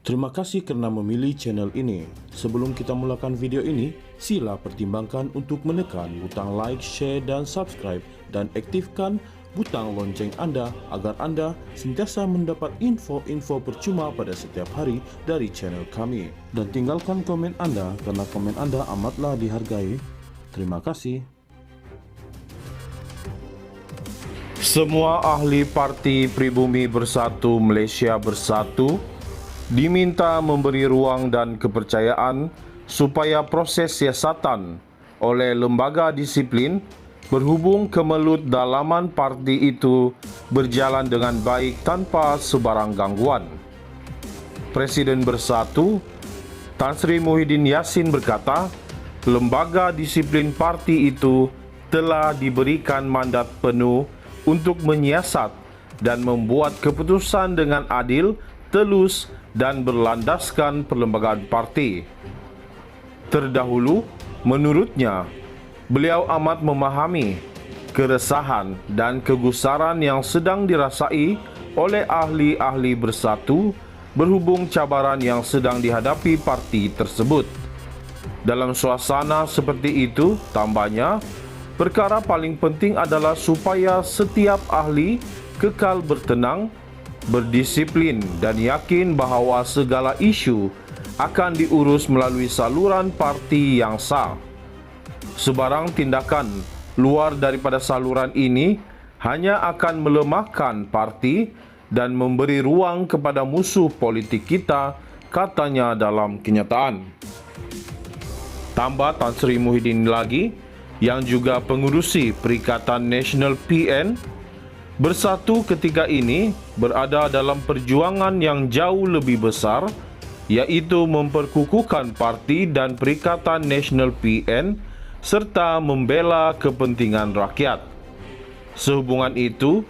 Terima kasih kerana memilih channel ini. Sebelum kita mulakan video ini, sila pertimbangkan untuk menekan butang like, share dan subscribe dan aktifkan butang lonceng anda agar anda sentiasa mendapat info-info percuma pada setiap hari dari channel kami. Dan tinggalkan komen anda kerana komen anda amatlah dihargai. Terima kasih. Semua ahli Parti Pribumi Bersatu Malaysia Bersatu diminta memberi ruang dan kepercayaan supaya proses siasatan oleh lembaga disiplin berhubung kemelut dalaman parti itu berjalan dengan baik tanpa sebarang gangguan. Presiden Bersatu Tan Sri Muhyiddin Yassin berkata, lembaga disiplin parti itu telah diberikan mandat penuh untuk menyiasat dan membuat keputusan dengan adil, telus dan berlandaskan perlembagaan parti. Terdahulu, menurutnya, beliau amat memahami keresahan dan kegusaran yang sedang dirasai oleh ahli-ahli Bersatu berhubung cabaran yang sedang dihadapi parti tersebut. Dalam suasana seperti itu, tambahnya, perkara paling penting adalah supaya setiap ahli kekal bertenang, berdisiplin dan yakin bahawa segala isu akan diurus melalui saluran parti yang sah. Sebarang tindakan luar daripada saluran ini hanya akan melemahkan parti dan memberi ruang kepada musuh politik kita, katanya dalam kenyataan. Tambah Tan Sri Muhyiddin lagi, yang juga pengurusi Perikatan Nasional PN, Bersatu ketika ini berada dalam perjuangan yang jauh lebih besar, iaitu memperkukuhkan parti dan Perikatan Nasional PN serta membela kepentingan rakyat. Sehubungan itu,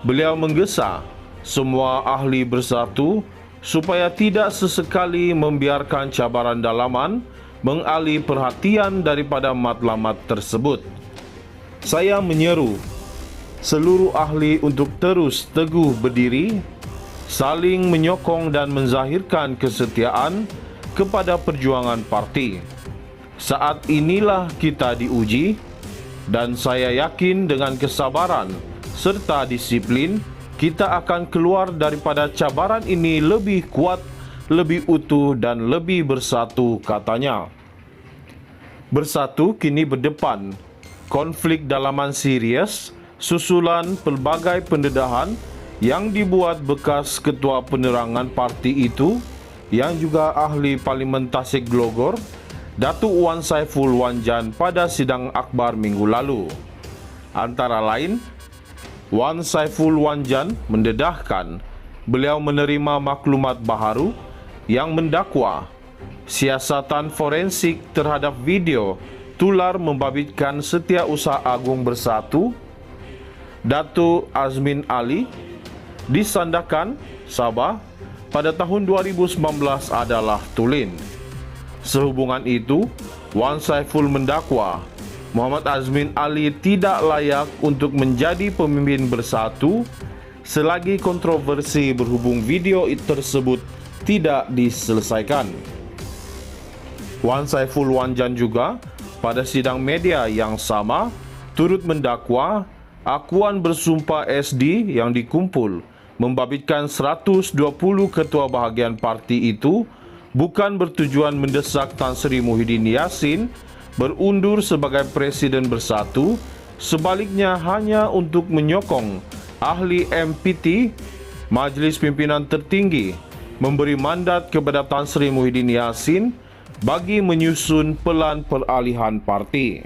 beliau menggesa semua ahli Bersatu supaya tidak sesekali membiarkan cabaran dalaman mengalih perhatian daripada matlamat tersebut. Saya menyeru seluruh ahli untuk terus teguh berdiri, saling menyokong dan menzahirkan kesetiaan kepada perjuangan parti. Saat inilah kita diuji dan saya yakin dengan kesabaran serta disiplin kita akan keluar daripada cabaran ini lebih kuat, lebih utuh dan lebih bersatu, katanya. Bersatu kini berdepan konflik dalaman serius susulan pelbagai pendedahan yang dibuat bekas ketua penerangan parti itu yang juga ahli Parlimen Tasik Glogor, Datuk Wan Saiful Wanjan pada sidang akhbar minggu lalu. Antara lain, Wan Saiful Wanjan mendedahkan beliau menerima maklumat baharu yang mendakwa siasatan forensik terhadap video tular membabitkan Setiausaha Agung Bersatu Datuk Azmin Ali di Sandakan, Sabah pada tahun 2019 adalah tulen. Sehubungan itu, Wan Saiful mendakwa Muhammad Azmin Ali tidak layak untuk menjadi pemimpin Bersatu selagi kontroversi berhubung video tersebut tidak diselesaikan. Wan Saiful Wanjan juga pada sidang media yang sama turut mendakwa akuan bersumpah SD yang dikumpul membabitkan 120 ketua bahagian parti itu bukan bertujuan mendesak Tan Sri Muhyiddin Yassin berundur sebagai Presiden Bersatu, sebaliknya hanya untuk menyokong ahli MPT, Majlis Pimpinan Tertinggi, memberi mandat kepada Tan Sri Muhyiddin Yassin bagi menyusun pelan peralihan parti.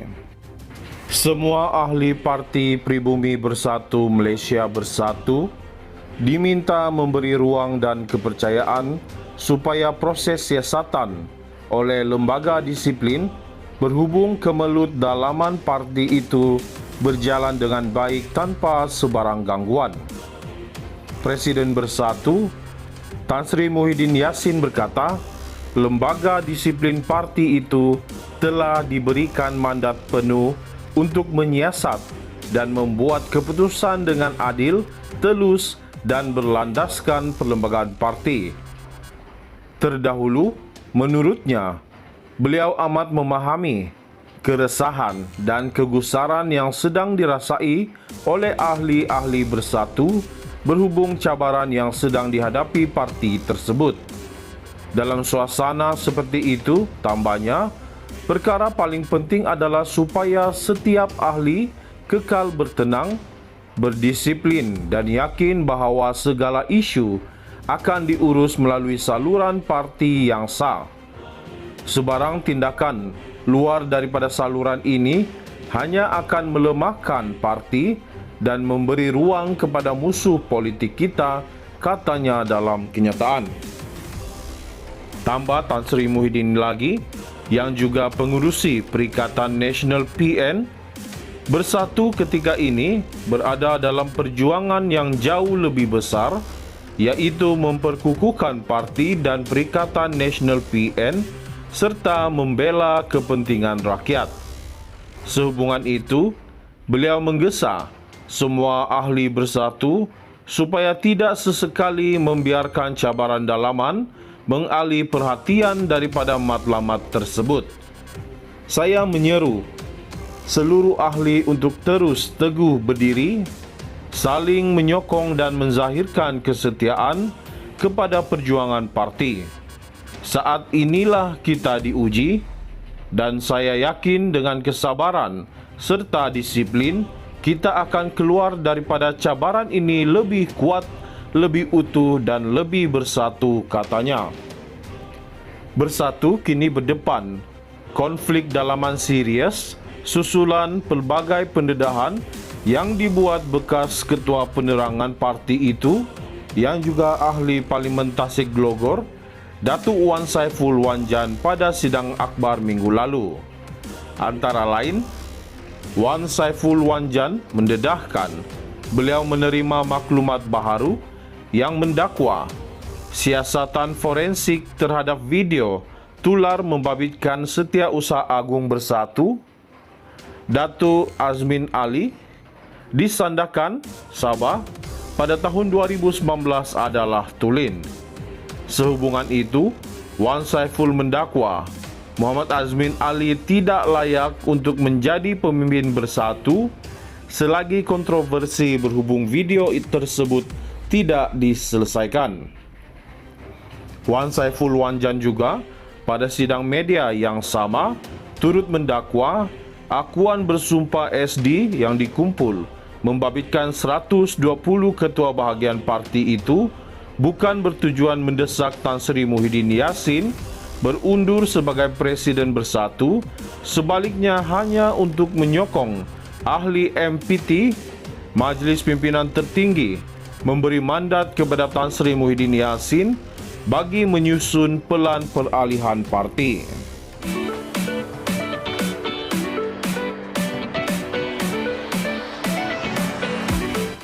Semua ahli Parti Pribumi Bersatu Malaysia Bersatu diminta memberi ruang dan kepercayaan supaya proses siasatan oleh lembaga disiplin berhubung kemelut dalaman parti itu berjalan dengan baik tanpa sebarang gangguan. Presiden Bersatu Tan Sri Muhyiddin Yassin berkata, lembaga disiplin parti itu telah diberikan mandat penuh untuk menyiasat dan membuat keputusan dengan adil, telus dan berlandaskan perlembagaan parti. Terdahulu, menurutnya, beliau amat memahami keresahan dan kegusaran yang sedang dirasai oleh ahli-ahli Bersatu berhubung cabaran yang sedang dihadapi parti tersebut. Dalam suasana seperti itu, tambahnya, perkara paling penting adalah supaya setiap ahli kekal bertenang, berdisiplin dan yakin bahawa segala isu akan diurus melalui saluran parti yang sah. Sebarang tindakan luar daripada saluran ini hanya akan melemahkan parti dan memberi ruang kepada musuh politik kita, katanya dalam kenyataan. Tambah Tan Sri Muhyiddin lagi, yang juga pengurusi Perikatan Nasional PN, Bersatu ketika ini berada dalam perjuangan yang jauh lebih besar, iaitu memperkukuhkan parti dan Perikatan Nasional PN serta membela kepentingan rakyat. Sehubungan itu, beliau menggesa semua ahli Bersatu supaya tidak sesekali membiarkan cabaran dalaman mengalih perhatian daripada matlamat tersebut. Saya menyeru seluruh ahli untuk terus teguh berdiri, saling menyokong dan menzahirkan kesetiaan kepada perjuangan parti. Saat inilah kita diuji, dan saya yakin dengan kesabaran serta disiplin, kita akan keluar daripada cabaran ini lebih kuat, lebih utuh dan lebih bersatu, katanya. Bersatu kini berdepan konflik dalaman serius susulan pelbagai pendedahan yang dibuat bekas ketua penerangan parti itu, yang juga ahli Parlimen Tasik Glogor, Datuk Wan Saiful Wanjan pada sidang akhbar minggu lalu. Antara lain, Wan Saiful Wanjan mendedahkan beliau menerima maklumat baharu yang mendakwa siasatan forensik terhadap video tular membabitkan Setiausaha Agung Bersatu Datuk Azmin Ali di Sandakan, Sabah pada tahun 2019 adalah tulen. Sehubungan itu, Wan Saiful mendakwa Muhammad Azmin Ali tidak layak untuk menjadi pemimpin Bersatu selagi kontroversi berhubung video tersebut tidak diselesaikan. Wan Saiful Wanjan juga pada sidang media yang sama turut mendakwa akuan bersumpah SD yang dikumpul membabitkan 120 ketua bahagian parti itu bukan bertujuan mendesak Tan Sri Muhyiddin Yassin berundur sebagai Presiden Bersatu, sebaliknya hanya untuk menyokong ahli MPT, Majlis Pimpinan Tertinggi, memberi mandat kepada Tan Sri Muhyiddin Yassin bagi menyusun pelan peralihan parti.